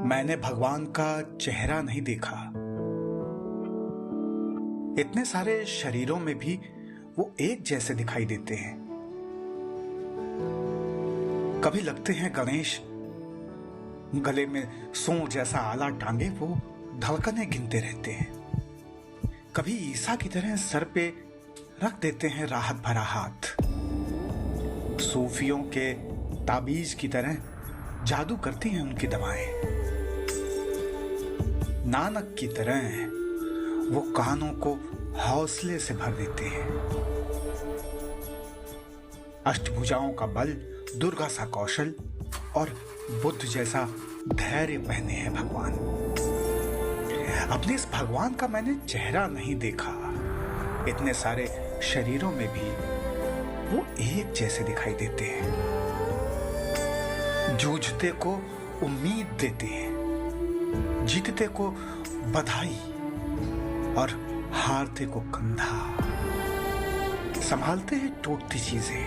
मैंने भगवान का चेहरा नहीं देखा। इतने सारे शरीरों में भी वो एक जैसे दिखाई देते हैं। कभी लगते हैं गणेश, गले में सों जैसा आला टांगे वो धड़कनें गिनते रहते हैं। कभी ईसा की तरह सर पे रख देते हैं राहत भरा हाथ। सूफियों के ताबीज की तरह जादू करती हैं उनकी दवाएं। नानक की तरह वो कानों को हौसले से भर देते हैं। अष्टभुजाओं का बल, दुर्गा सा कौशल और बुद्ध जैसा धैर्य पहने हैं भगवान। अपने इस भगवान का मैंने चेहरा नहीं देखा। इतने सारे शरीरों में भी वो एक जैसे दिखाई देते हैं। जूझते को उम्मीद देते हैं, जीतते को बधाई और हारते को कंधा। संभालते हैं टूटती चीजें,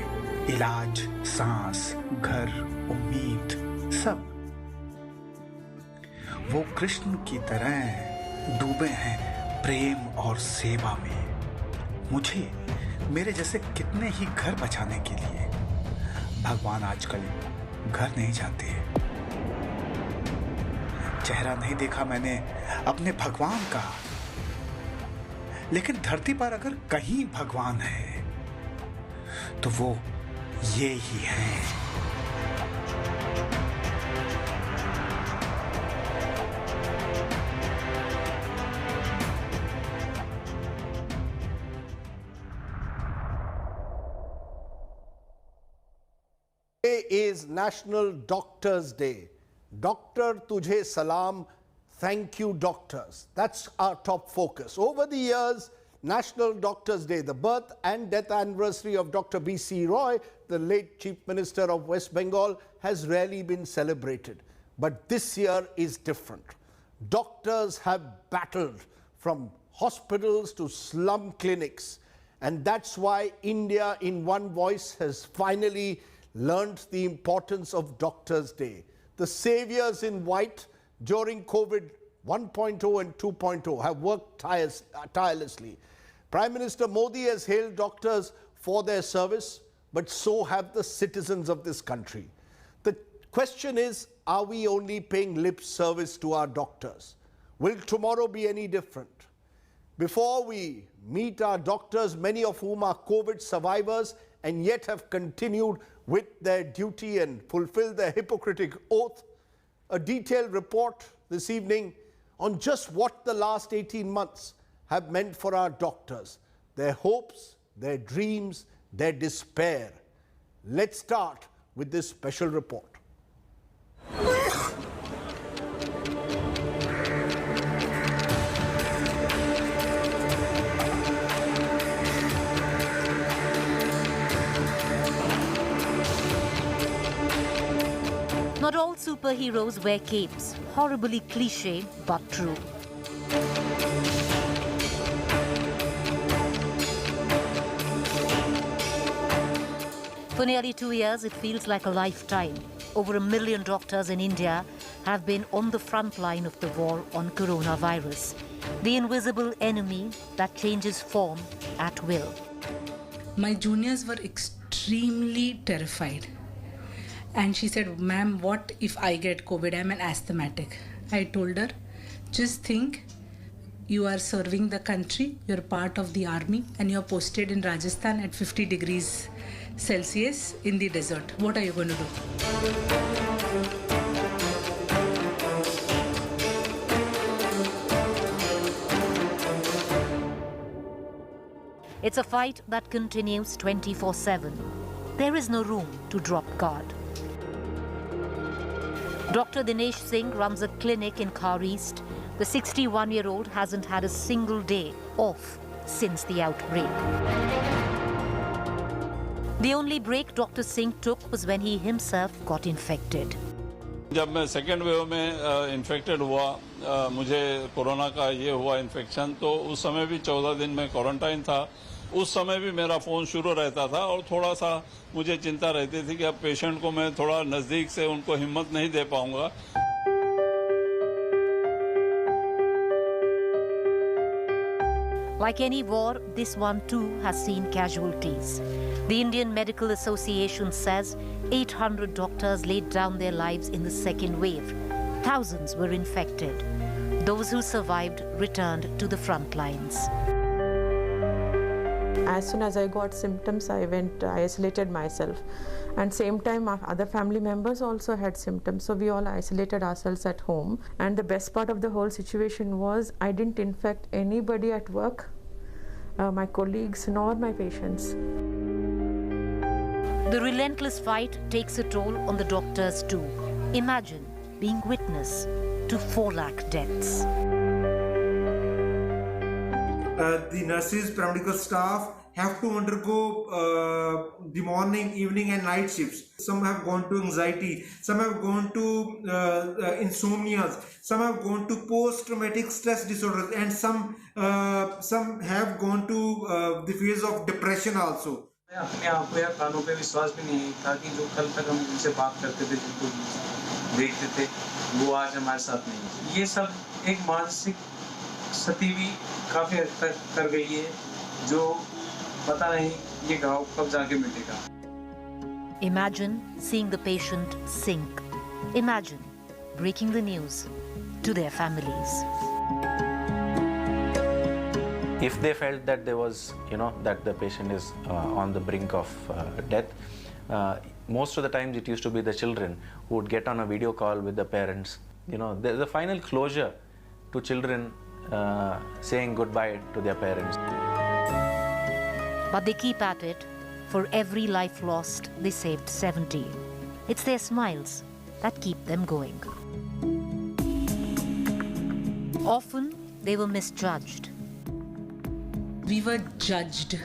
इलाज, सांस, घर, उम्मीद, सब। वो कृष्ण की तरह डूबे हैं प्रेम और सेवा में। मुझे मेरे जैसे कितने ही घर बचाने के लिए भगवान आजकल घर नहीं जाते। चेहरा नहीं देखा मैंने अपने भगवान का, लेकिन धरती पर अगर कहीं भगवान है तो वो ये ही है। Today is National Doctors Day. Doctor Tujhe Salaam, thank you doctors. That's our top focus. Over the years, National Doctors Day, the birth and death anniversary of Dr. B.C. Roy, the late Chief Minister of West Bengal, has rarely been celebrated. But this year is different. Doctors have battled from hospitals to slum clinics. And that's why India in one voice has finally learned the importance of Doctors' Day. The saviors in white during COVID 1.0 and 2.0 have worked tirelessly. Prime Minister Modi has hailed doctors for their service, but so have the citizens of this country. The question is, are we only paying lip service to our doctors? Will tomorrow be any different? Before we meet our doctors, many of whom are COVID survivors and yet have continued with their duty and fulfilled their Hippocratic oath, a detailed report this evening on just what the last 18 months have meant for our doctors, their hopes, their dreams, their despair. Let's start with this special report. Not all superheroes wear capes. Horribly cliche, but true. For nearly 2 years, it feels like a lifetime. Over 1 million doctors in India have been on the front line of the war on coronavirus, the invisible enemy that changes form at will. My juniors were extremely terrified. And she said, "Ma'am, what if I get COVID? I'm an asthmatic." I told her, just think, you are serving the country, you're part of the army, and you're posted in Rajasthan at 50 degrees Celsius in the desert. What are you going to do? It's a fight that continues 24/7. There is no room to drop guard. Dr. Dinesh Singh runs a clinic in Khar East. The 61-year-old hasn't had a single day off since the outbreak. The only break Dr. Singh took was when he himself got infected. जब मैं second wave में infected हुआ, मुझे corona का ये हुआ infection, तो उस समय भी 14 दिन में क्वारंटाइन था। उस समय भी मेरा फ़ोन शुरू रहता था और थोड़ा सा मुझे चिंता रहती थी कि अब पेशेंट को मैं थोड़ा नज़दीक से उनको हिम्मत नहीं दे पाऊंगा। Like any war, this one too has seen casualties. The Indian Medical Association says 800 doctors laid down their lives in the second wave. Thousands were infected. Those who survived returned to the front lines. As soon as I got symptoms, I isolated myself. And same time, our other family members also had symptoms. So we all isolated ourselves at home. And the best part of the whole situation was I didn't infect anybody at work, my colleagues, nor my patients. The relentless fight takes a toll on the doctors too. Imagine being witness to 4 lakh deaths. The nurses, paramedical staff have to undergo the morning, evening and night shifts. Some have gone to anxiety, some have gone to insomnias, some have gone to post-traumatic stress disorders, and some have gone to the phase of depression also. अपने आप को या कानों पे विश्वास भी नहीं था कि जो कल तक हम उनसे बात करते थे, जिनको देखते थे, वो आज हमारे साथ नहीं। ये सब एक मानसिक क्षति भी काफी हद तक कर गई है, जो पता नहीं ये घाव कब जाके मिटेगा। Imagine seeing the patient sink. Imagine breaking the news to their families. If they felt that there was, that the patient is on the brink of death, most of the times it used to be the children who would get on a video call with the parents. The final closure to children saying goodbye to their parents. But they keep at it. For every life lost, they saved 70. It's their smiles that keep them going. Often, they were misjudged. We were judged.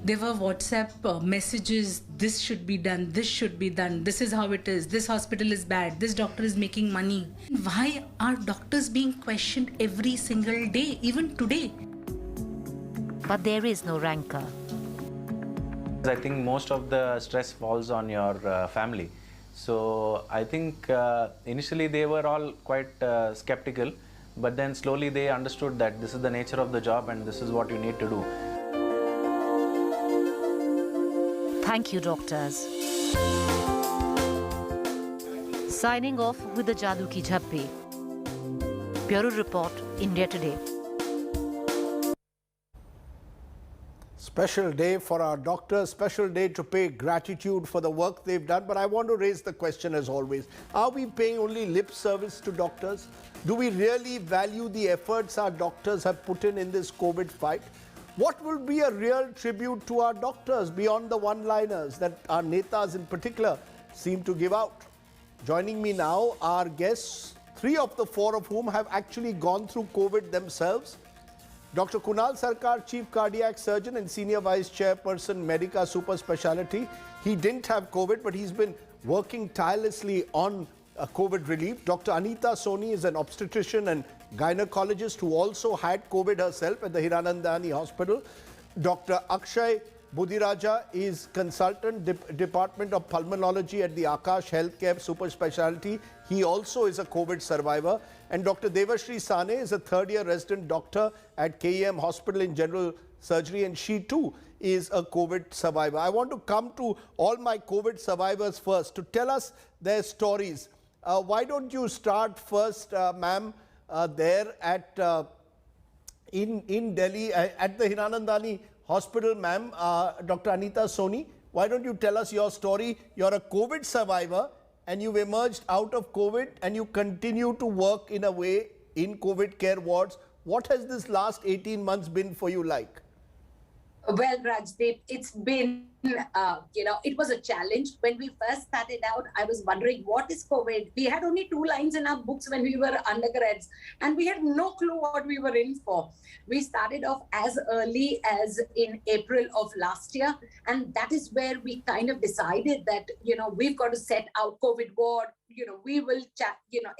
There were WhatsApp messages, this should be done, this should be done, this is how it is, this hospital is bad, this doctor is making money. Why are doctors being questioned every single day, even today? But there is no rancor. I think most of the stress falls on your family. So I think initially they were all quite skeptical, but then slowly they understood that this is the nature of the job and this is what you need to do. Thank you, doctors. Signing off with the Jadoo Ki Jhappi. Bureau Report, India Today. Special day for our doctors, special day to pay gratitude for the work they've done. But I want to raise the question as always. Are we paying only lip service to doctors? Do we really value the efforts our doctors have put in this COVID fight? What will be a real tribute to our doctors beyond the one-liners that our netas in particular seem to give out? Joining me now are guests, 3 of the 4 of whom have actually gone through COVID themselves. Dr. Kunal Sarkar, Chief Cardiac Surgeon and Senior Vice Chairperson, Medica Super Speciality. He didn't have COVID, but he's been working tirelessly on COVID relief. Dr. Anita Soni is an obstetrician and gynecologist who also had COVID herself at the Hiranandani Hospital. Dr. Akshay Budiraja is consultant Department of Pulmonology at the Akash Healthcare Super Speciality. He also is a COVID survivor. And Dr. Devashri Sane is a third-year resident doctor at KEM Hospital in General Surgery, and she too is a COVID survivor. I want to come to all my COVID survivors first to tell us their stories. Why don't you start first, ma'am, there at in Delhi at the Hiranandani Hospital, ma'am, Dr. Anita Soni. Why don't you tell us your story? You're a COVID survivor and you've emerged out of COVID and you continue to work in a way in COVID care wards. What has this last 18 months been for you like? Well, Rajdeep, it's been, it was a challenge. When we first started out, I was wondering, what is COVID? We had only 2 lines in our books when we were undergrads, and we had no clue what we were in for. We started off as early as in April of last year, and that is where we kind of decided that, we've got to set out COVID ward. We will,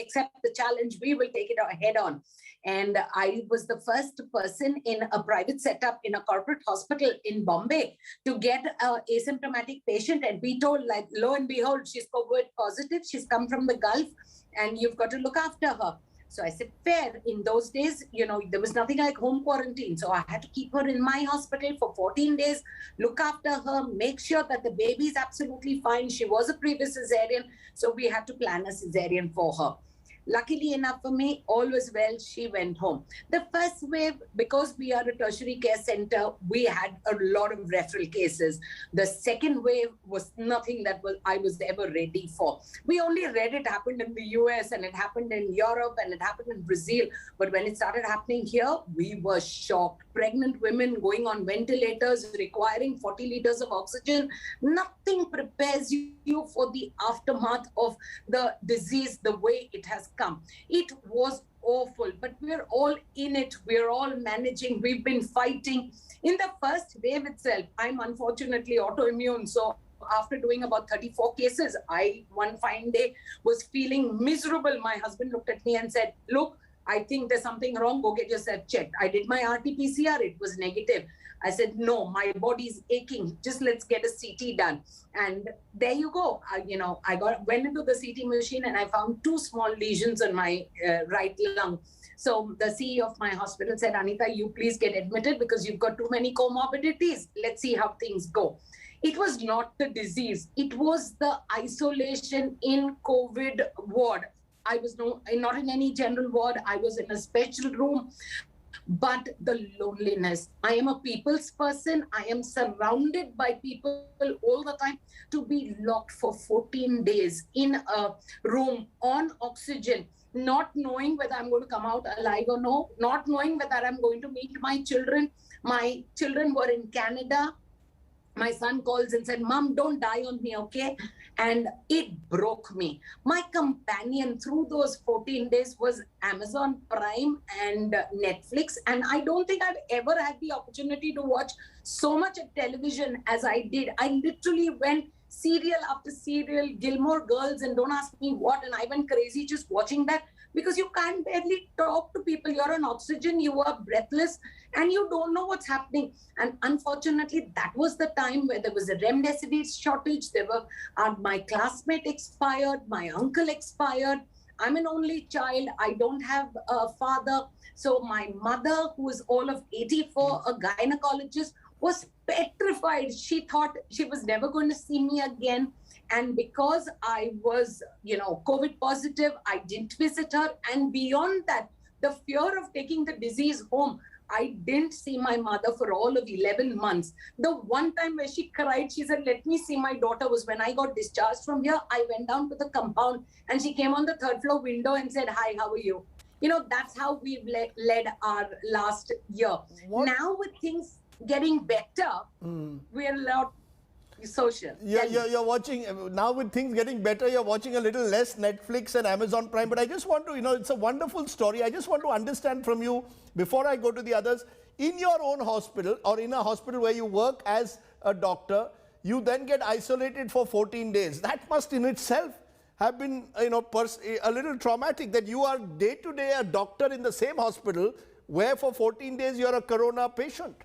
accept the challenge. We will take it head on. And I was the first person in a private setup in a corporate hospital in Bombay to get an asymptomatic patient and be told, lo and behold, she's COVID positive. She's come from the Gulf and you've got to look after her. So I said, fair. In those days, there was nothing like home quarantine. So I had to keep her in my hospital for 14 days, look after her, make sure that the baby is absolutely fine. She was a previous cesarean, so we had to plan a cesarean for her. Luckily enough for me, all was well. She went home. The first wave, because we are a tertiary care center, we had a lot of referral cases. The second wave was nothing that I was ever ready for. We only read it happened in the US and it happened in Europe and it happened in Brazil. But when it started happening here, we were shocked. Pregnant women going on ventilators, requiring 40 liters of oxygen. Nothing prepares you for the aftermath of the disease the way it has come. It was awful, but we're all in it. We're all managing. We've been fighting. In the first wave itself, I'm unfortunately autoimmune. So after doing about 34 cases, I one fine day was feeling miserable. My husband looked at me and said, look, I think there's something wrong. Go get yourself checked. I did my RT-PCR. It was negative. I said, no, my body's aching. Just let's get a CT done. And there you go. I went into the CT machine and I found 2 small lesions on my right lung. So the CEO of my hospital said, Anita, you please get admitted because you've got too many comorbidities. Let's see how things go. It was not the disease. It was the isolation in COVID ward. I was not in any general ward. I was in a special room. But the loneliness. I am a people's person. I am surrounded by people all the time. To be locked for 14 days in a room on oxygen, not knowing whether I'm going to come out alive or no, not knowing whether I'm going to meet my children. My children were in Canada. My son calls and said, Mom, don't die on me, okay? And it broke me. My companion through those 14 days was Amazon Prime and Netflix. And I don't think I've ever had the opportunity to watch so much of television as I did. I literally went serial after serial, Gilmore Girls, and don't ask me what. And I went crazy just watching that because you can't barely talk to people. You're on oxygen, you are breathless, and you don't know what's happening. And unfortunately, that was the time where there was a remdesivir shortage. There were my classmate expired, my uncle expired. I'm an only child. I don't have a father. So my mother, who is all of 84, a gynecologist, was petrified. She thought she was never going to see me again. And because I was, COVID positive, I didn't visit her. And beyond that, the fear of taking the disease home, I didn't see my mother for all of 11 months. The one time where she cried, she said, let me see my daughter, was when I got discharged from here. I went down to the compound and she came on the 3rd floor window and said, hi, how are you? That's how we've led our last year. What? Now with things getting better, we're allowed social. You're watching, now with things getting better, you're watching a little less Netflix and Amazon Prime. But I just want to, it's a wonderful story. I just want to understand from you, before I go to the others, in your own hospital or in a hospital where you work as a doctor, you then get isolated for 14 days. That must in itself have been, a little traumatic, that you are day to day a doctor in the same hospital where for 14 days you're a corona patient.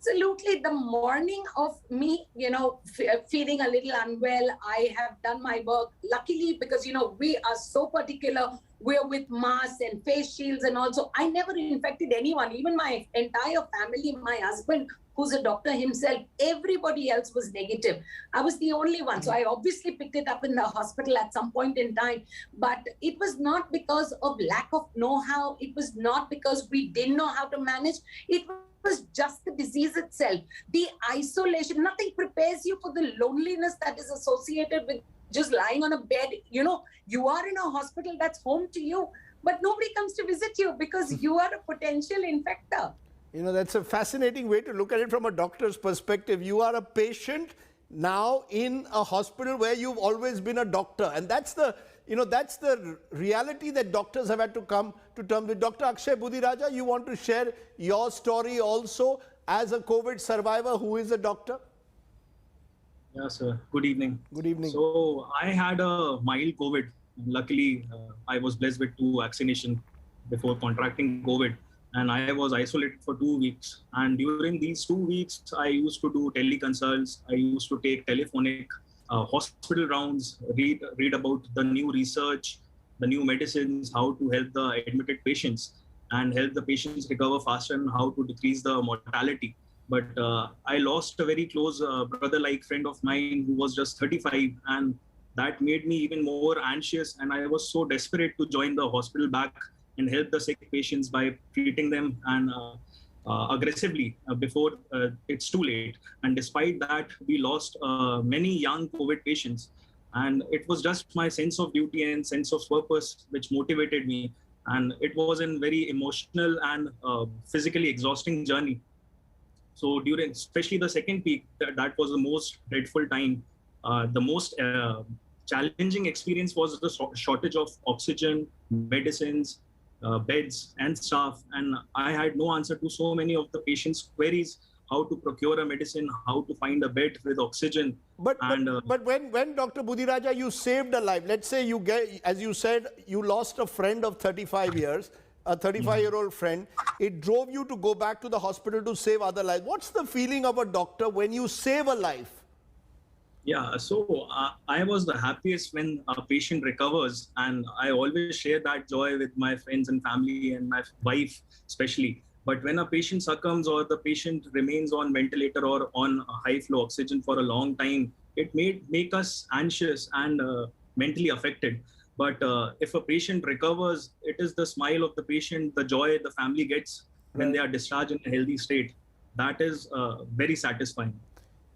Absolutely. The morning of me, feeling a little unwell, I have done my work. Luckily, because, we are so particular, we're with masks and face shields and also I never infected anyone, even my entire family, my husband, who's a doctor himself, everybody else was negative. I was the only one. So I obviously picked it up in the hospital at some point in time, but it was not because of lack of know-how. It was not because we didn't know how to manage. It was just the disease itself. The isolation, nothing prepares you for the loneliness that is associated with just lying on a bed. You are in a hospital that's home to you, but nobody comes to visit you because you are a potential infector. That's a fascinating way to look at it from a doctor's perspective. You are a patient now in a hospital where you've always been a doctor. And that's the, that's the reality that doctors have had to come to terms with. Dr. Akshay Budiraja, you want to share your story also as a COVID survivor who is a doctor? Yes, sir. Good evening. Good evening. So I had a mild COVID. Luckily, I was blessed with 2 vaccinations before contracting COVID. And I was isolated for 2 weeks. And during these 2 weeks, I used to do teleconsults. I used to take telephonic hospital rounds, read about the new research, the new medicines, how to help the admitted patients and help the patients recover faster and how to decrease the mortality. But I lost a very close brother-like friend of mine who was just 35, and that made me even more anxious. And I was so desperate to join the hospital back and help the sick patients by treating them and aggressively before it's too late. And despite that, we lost many young COVID patients. And it was just my sense of duty and sense of purpose which motivated me. And it was a very emotional and physically exhausting journey. So during, especially the second peak, that was the most dreadful time. The most challenging experience was the shortage of oxygen, medicines, beds, and staff. And I had no answer to so many of the patients' queries: how to procure a medicine, how to find a bed with oxygen. But when Dr. Budiraja, you saved a life, let's say you get, as you said, you lost a friend of 35 years, a 35-year-old friend, it drove you to go back to the hospital to save other lives. What's the feeling of a doctor when you save a life? Yeah, so I was the happiest when a patient recovers, and I always share that joy with my friends and family and my wife especially. But when a patient succumbs or the patient remains on ventilator or on high flow oxygen for a long time, it may make us anxious and mentally affected. But if a patient recovers, it is the smile of the patient, the joy the family gets when they are discharged in a healthy state. That is very satisfying.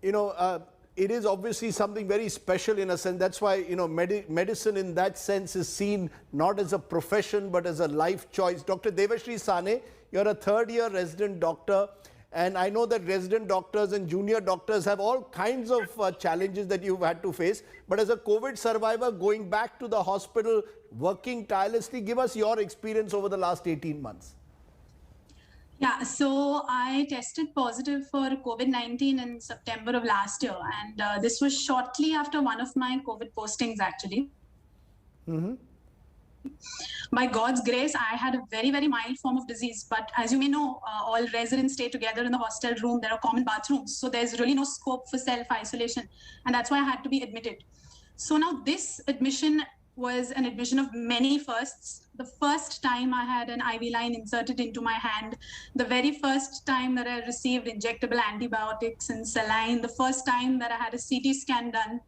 You know, it is obviously something very special in a sense. That's why, you know, medicine in that sense is seen not as a profession, but as a life choice. Dr. Devashri Sane, you're a third-year resident doctor. And I know that resident doctors and junior doctors have all kinds of challenges that you've had to face. But as a COVID survivor, going back to the hospital, working tirelessly, give us your experience over the last 18 months. Yeah, so I tested positive for COVID-19 in September of last year. And this was shortly after one of my COVID postings, actually. Mm-hmm. By God's grace, I had a very, very mild form of disease. But as you may know, all residents stay together in the hostel room. There are common bathrooms. So there's really no scope for self-isolation. And that's why I had to be admitted. So now this admission was an admission of many firsts. The first time I had an IV line inserted into my hand, the very first time that I received injectable antibiotics and saline, the first time that I had a CT scan done.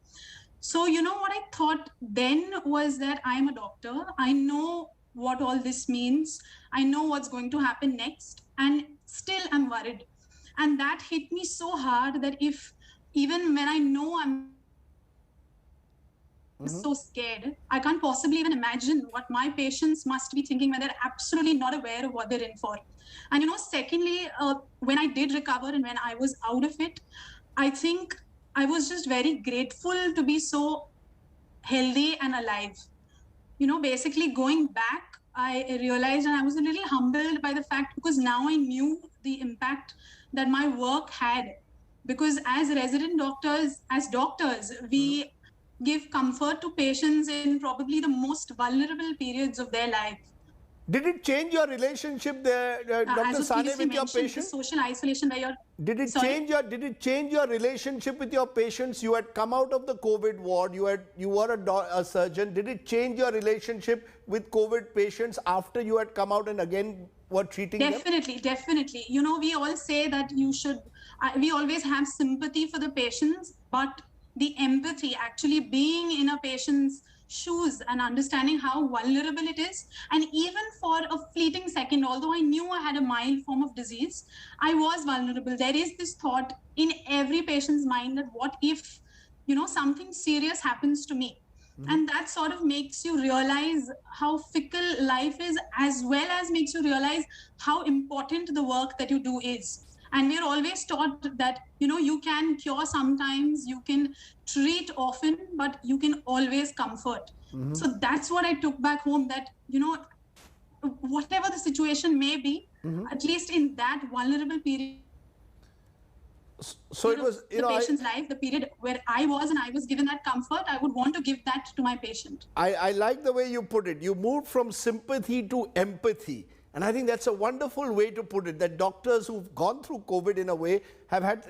So, you know, what I thought then was that I'm a doctor. I know what all this means. I know what's going to happen next. And still I'm worried. And that hit me so hard that if even when I know I'm so scared, I can't possibly even imagine what my patients must be thinking when they're absolutely not aware of what they're in for. And, you know, secondly, when I did recover and when I was out of it, I think I was just very grateful to be so healthy and alive. You know, basically going back, I realized, and I was a little humbled by the fact, because now I knew the impact that my work had. Because as resident doctors, we give comfort to patients in probably the most vulnerable periods of their life. Did it change your relationship there, Dr. Sane, with your patients? Social isolation where you're... Did it change your relationship with your patients? You had come out of the COVID ward. You were a surgeon. Did it change your relationship with COVID patients after you had come out and again were treating them? Definitely. You know, we all say that you should... we always have sympathy for the patients, but the empathy, actually being in a patient's shoes and understanding how vulnerable it is. And even for a fleeting second, although I knew I had a mild form of disease, I was vulnerable. There is this thought in every patient's mind that what if, you know, something serious happens to me? And that sort of makes you realize how fickle life is, as well as makes you realize how important the work that you do is. And we're always taught that, you know, you can cure sometimes, you can treat often, but you can always comfort. So that's what I took back home, that, you know, whatever the situation may be, at least in that vulnerable period, so it was, the patient's life, the period where I was and I was given that comfort, I would want to give that to my patient. I like the way you put it. You moved from sympathy to empathy. And I think that's a wonderful way to put it, that doctors who've gone through COVID in a way have had,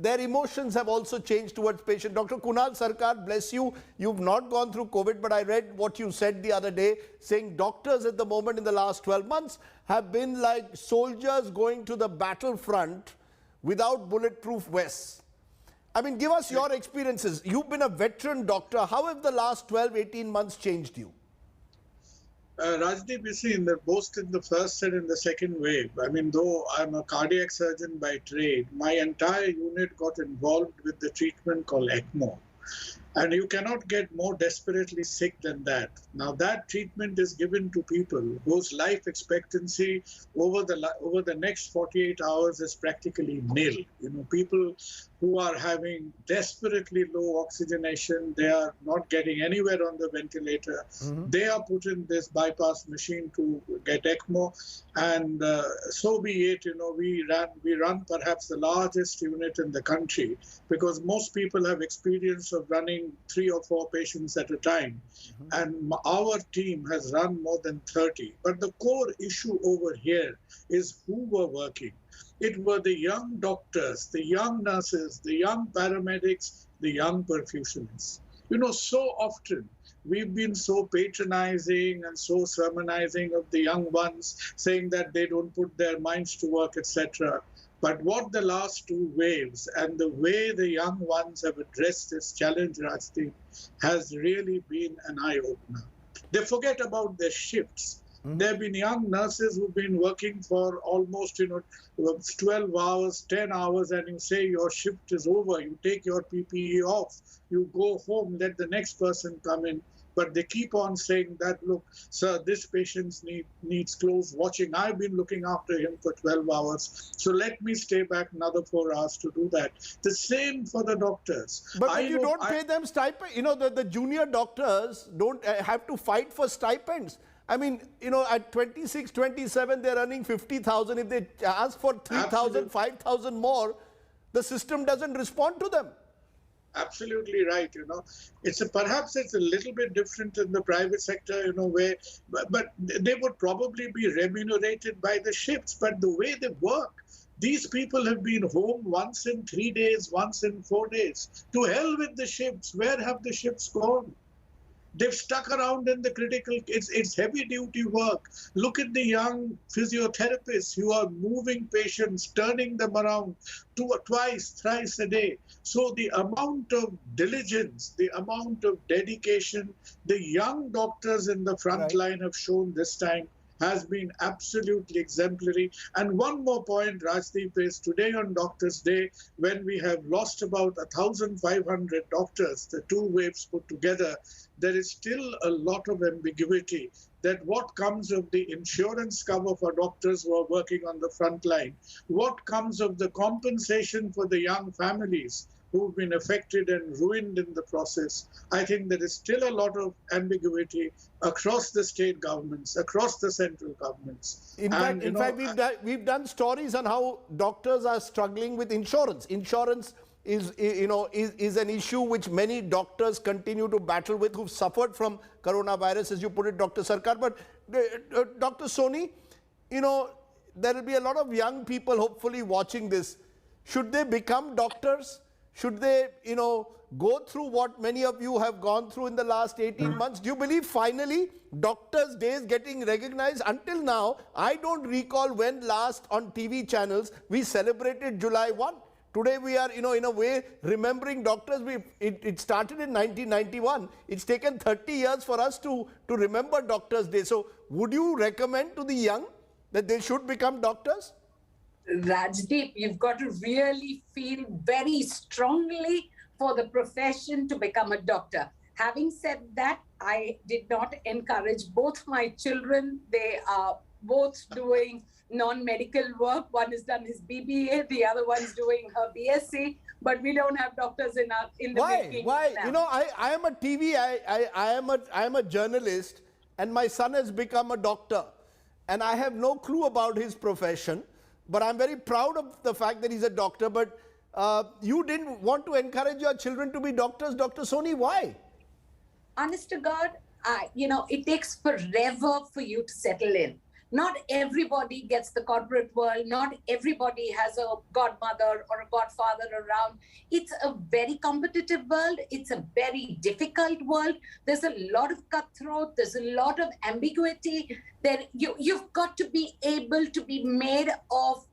their emotions have also changed towards patient. Dr. Kunal Sarkar, bless you, you've not gone through COVID, but I read what you said the other day, saying doctors at the moment in the last 12 months have been like soldiers going to the battlefront without bulletproof vests. I mean, give us your experiences. You've been a veteran doctor. How have the last 12, 18 months changed you? Rajdeep, you see, both in the first and in the second wave, I mean, though I'm a cardiac surgeon by trade, my entire unit got involved with the treatment called ECMO. And you cannot get more desperately sick than that. Now, that treatment is given to people whose life expectancy over the next 48 hours is practically nil. People who are having desperately low oxygenation, they are not getting anywhere on the ventilator. They are put in this bypass machine to get ECMO, and so be it. We run perhaps the largest unit in the country, because most people have experience of running 3 or 4 patients at a time, and our team has run more than 30. But the core issue over here is who were working. It were the young doctors, the young nurses, the young paramedics, the young perfusionists. So often we've been so patronizing and so sermonizing of the young ones, saying that they don't put their minds to work, etc. But what the last 2 waves and the way the young ones have addressed this challenge, Rajdeep, has really been an eye-opener. They forget about their shifts. There have been young nurses who've been working for almost 12 hours, 10 hours, and you say your shift is over. You take your PPE off. You go home, let the next person come in. But they keep on saying that, look, sir, this patient needs close watching. I've been looking after him for 12 hours. So let me stay back another 4 hours to do that. The same for the doctors. But you don't pay them stipend. The junior doctors don't have to fight for stipends. I mean, at 26, 27, they're earning 50,000. If they ask for 3,000, 5,000 more, the system doesn't respond to them. Absolutely right. Perhaps it's a little bit different in the private sector, where, but they would probably be remunerated by the shifts. But the way they work, these people have been home once in 3 days, once in 4 days. To hell with the shifts. Where have the shifts gone? They've stuck around in the critical, it's heavy duty work. Look at the young physiotherapists who are moving patients, turning them around twice, thrice a day. So the amount of diligence, the amount of dedication the young doctors in the front line have shown this time has been absolutely exemplary. And one more point, Rajdeep, is today on Doctors' Day, when we have lost about 1,500 doctors, the 2 waves put together, there is still a lot of ambiguity that what comes of the insurance cover for doctors who are working on the front line, what comes of the compensation for the young families who've been affected and ruined in the process. I think there is still a lot of ambiguity across the state governments, across the central governments. In fact, we've done stories on how doctors are struggling with insurance. Insurance is an issue which many doctors continue to battle with, who've suffered from coronavirus, as you put it, Dr. Sarkar. But Dr. Soni, there will be a lot of young people hopefully watching this. Should they become doctors? Should they, go through what many of you have gone through in the last 18 months? Do you believe finally Doctors' Day is getting recognized? Until now, I don't recall when last on TV channels we celebrated July 1. Today we are, in a way, remembering doctors. It started in 1991. It's taken 30 years for us to remember Doctors' Day. So would you recommend to the young that they should become doctors? Rajdeep, you've got to really feel very strongly for the profession to become a doctor. Having said that, I did not encourage both my children. They are both doing non-medical work. One has done his BBA, the other one's doing her BSc, but we don't have doctors in the making. Why? Now. I am a TV, I am a journalist, and my son has become a doctor. And I have no clue about his profession, but I'm very proud of the fact that he's a doctor. But you didn't want to encourage your children to be doctors, Dr. Soni. Why? Honest to God, it takes forever for you to settle in. Not everybody gets the corporate world. Not everybody has a godmother or a godfather around. It's a very competitive world. It's a very difficult world. There's a lot of cutthroat. There's a lot of ambiguity. You've got to be able to be made of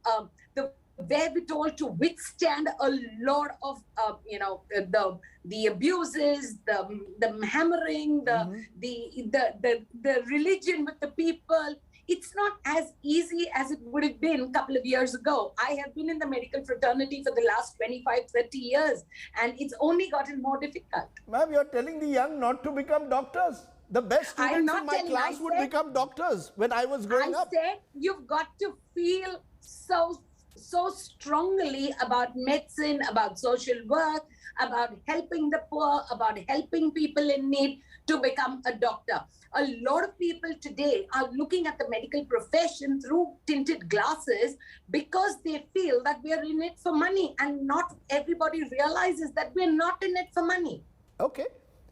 the wherewithal to withstand a lot of the abuses, the hammering, the religion with the people. It's not as easy as it would have been a couple of years ago. I have been in the medical fraternity for the last 25, 30 years, and it's only gotten more difficult. Ma'am, you're telling the young not to become doctors. The best students in my class would become doctors when I was growing up. I said you've got to feel so strongly about medicine, about social work, about helping the poor, about helping people in need to become a doctor. A lot of people today are looking at the medical profession through tinted glasses because they feel that we are in it for money, and not everybody realizes that we're not in it for money. Okay.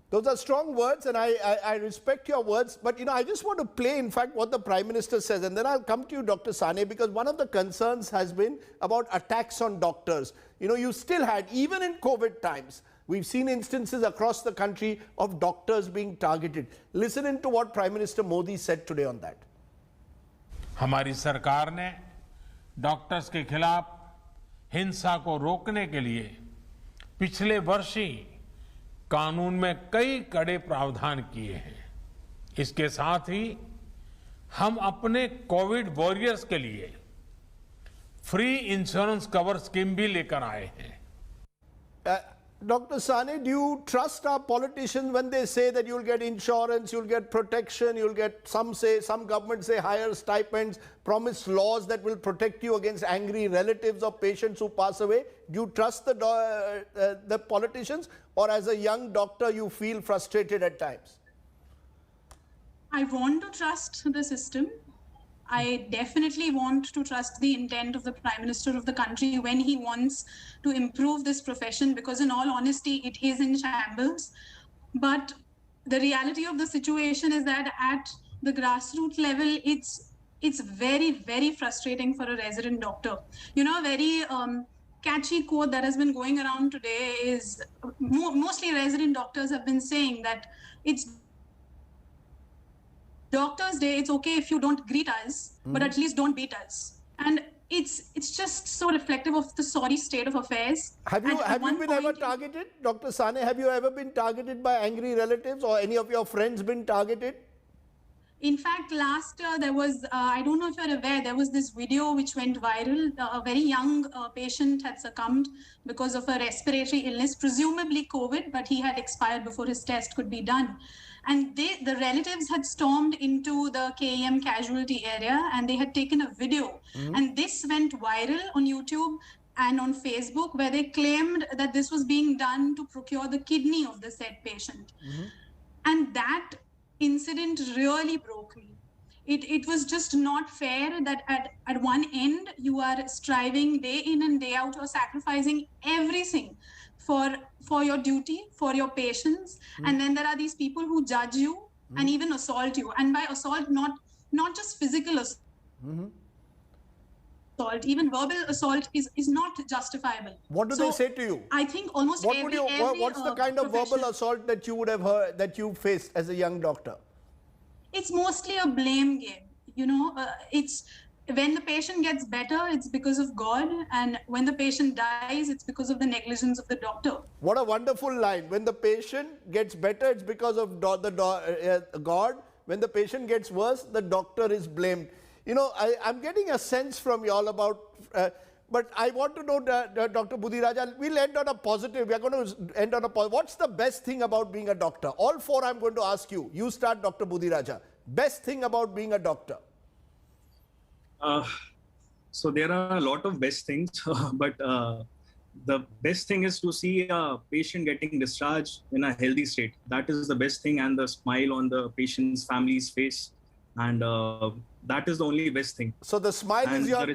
Those are strong words, and I respect your words. But, I just want to play, in fact, what the Prime Minister says. And then I'll come to you, Dr. Sane, because one of the concerns has been about attacks on doctors. You still had, even in COVID times, we've seen instances across the country of doctors being targeted. Listen into what Prime Minister Modi said today on that. हमारी सरकार ने doctors के खिलाफ हिंसा को रोकने के लिए पिछले वर्ष ही कानून में कई कड़े प्रावधान किए हैं। इसके साथ ही हम अपने कोविड वॉरियर्स के लिए फ्री इंश्योरेंस कवर स्कीम भी लेकर आए हैं। Dr. Sane, do you trust our politicians when they say that you'll get insurance, you'll get protection, you'll get, some governments say higher stipends, promise laws that will protect you against angry relatives of patients who pass away? Do you trust the politicians, or as a young doctor you feel frustrated at times? I want to trust the system. I definitely want to trust the intent of the Prime Minister of the country when he wants to improve this profession, because in all honesty, it is in shambles. But the reality of the situation is that at the grassroots level, it's very, very frustrating for a resident doctor. A very catchy quote that has been going around today is mostly resident doctors have been saying that it's Doctor's Day, it's okay if you don't greet us, but at least don't beat us. And it's just so reflective of the sorry state of affairs. Have you been ever targeted? Dr. Sane, have you ever been targeted by angry relatives, or any of your friends been targeted? In fact, last year there was, I don't know if you're aware, there was this video which went viral. A very young patient had succumbed because of a respiratory illness, presumably COVID, but he had expired before his test could be done. And the relatives had stormed into the KEM casualty area and they had taken a video. And this went viral on YouTube and on Facebook, where they claimed that this was being done to procure the kidney of the said patient. And that incident really broke me. It was just not fair that at one end you are striving day in and day out, or sacrificing everything for your duty, for your patients, and then there are these people who judge you and even assault you. And by assault, not just physical assault, even verbal assault is not justifiable. What do they say to you? I think almost what's the kind of verbal assault that you would have heard, that you faced as a young doctor? It's mostly a blame game. It's when the patient gets better, it's because of God, and when the patient dies, it's because of the negligence of the doctor. What a wonderful line. When the patient gets better, it's because of God. When the patient gets worse, the doctor is blamed. I'm getting a sense from you all about, but I want to know, Dr. Budhiraja, we'll end on a positive. We are going to end on a positive. What's the best thing about being a doctor? All four I'm going to ask you. You start, Dr. Budhiraja. Best thing about being a doctor? So there are a lot of best things, but the best thing is to see a patient getting discharged in a healthy state. That is the best thing, and the smile on the patient's family's face, and that is the only best thing. So the smile is your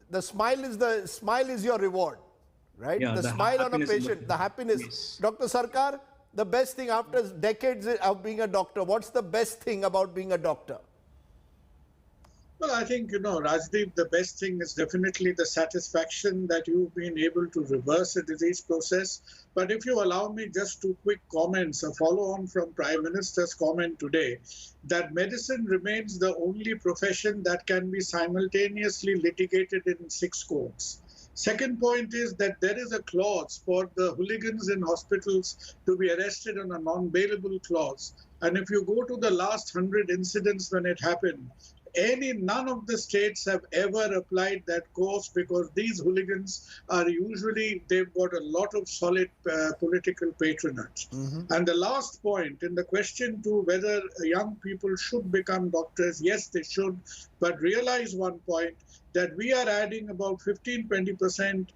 the smile is your reward, right? Yeah, the smile on a patient, the happiness. Yes. Dr. Sarkar, the best thing after decades of being a doctor, what's the best thing about being a doctor? Well, I think, Rajdeep, the best thing is definitely the satisfaction that you've been able to reverse a disease process. But if you allow me just 2 quick comments, a follow on from Prime Minister's comment today, that medicine remains the only profession that can be simultaneously litigated in 6 courts. Second point is that there is a clause for the hooligans in hospitals to be arrested on a non-bailable clause. And if you go to the last 100 incidents when it happened, none of the states have ever applied that course, because these hooligans are usually, they've got a lot of solid political patronage. And the last point, in the question to whether young people should become doctors, yes, they should, but realize one point, that we are adding about 15-20%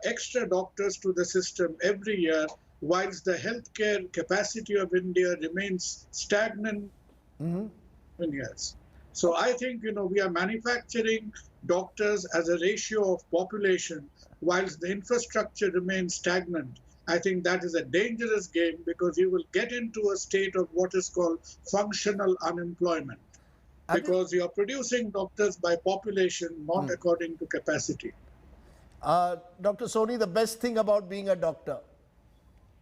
extra doctors to the system every year, whilst the healthcare capacity of India remains stagnant in years. So I think, we are manufacturing doctors as a ratio of population, whilst the infrastructure remains stagnant. I think that is a dangerous game, because you will get into a state of what is called functional unemployment, because you are producing doctors by population, not according to capacity. Dr. Soni, the best thing about being a doctor?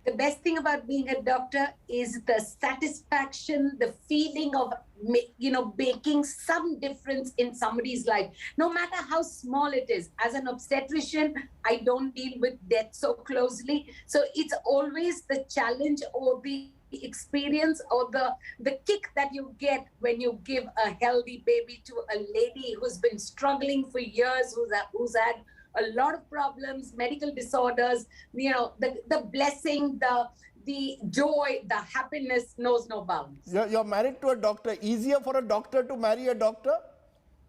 The best thing about being a doctor is the satisfaction, the feeling of, making some difference in somebody's life, no matter how small it is. As an obstetrician, I don't deal with death so closely. So it's always the challenge or the experience or the kick that you get when you give a healthy baby to a lady who's been struggling for years, who's had a lot of problems, medical disorders, the blessing, the joy, the happiness knows no bounds. You're married to a doctor. Easier for a doctor to marry a doctor?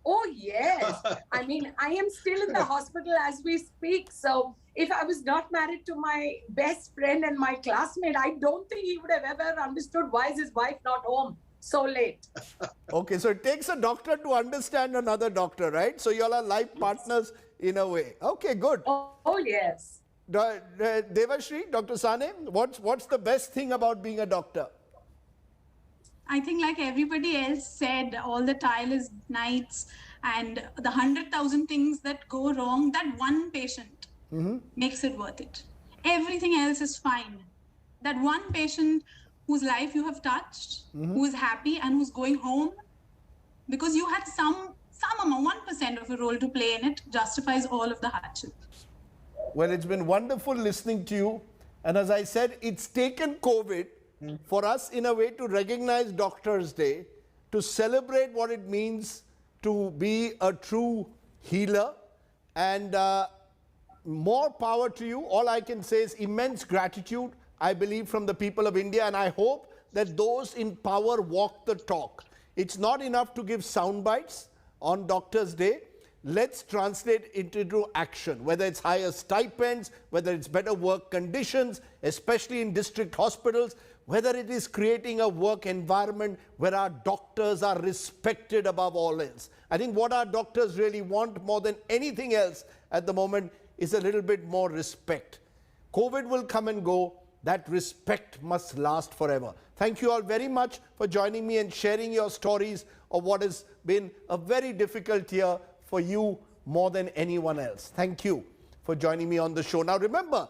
Oh, yes. I mean, I am still in the hospital as we speak. So if I was not married to my best friend and my classmate, I don't think he would have ever understood why is his wife not home so late. Okay, so it takes a doctor to understand another doctor, right? So you all are life partners in a way. Okay, good. Oh yes. Devashri, Dr. Sane, what's the best thing about being a doctor? I think, like everybody else said, all the tireless nights and the 100,000 things that go wrong, that one patient makes it worth it. Everything else is fine. That one patient whose life you have touched, who is happy and who's going home, because you had some amount, 1% of a role to play in it, justifies all of the hardship. Well, it's been wonderful listening to you. And as I said, it's taken COVID for us in a way to recognize Doctors' Day, to celebrate what it means to be a true healer. And more power to you. All I can say is immense gratitude, I believe, from the people of India. And I hope that those in power walk the talk. It's not enough to give sound bites on Doctors' Day. Let's translate it into action, whether it's higher stipends, whether it's better work conditions, especially in district hospitals, whether it is creating a work environment where our doctors are respected above all else. I think what our doctors really want more than anything else at the moment is a little bit more respect. COVID will come and go. That respect must last forever. Thank you all very much for joining me and sharing your stories of what has been a very difficult year for you more than anyone else. Thank you for joining me on the show. Now remember,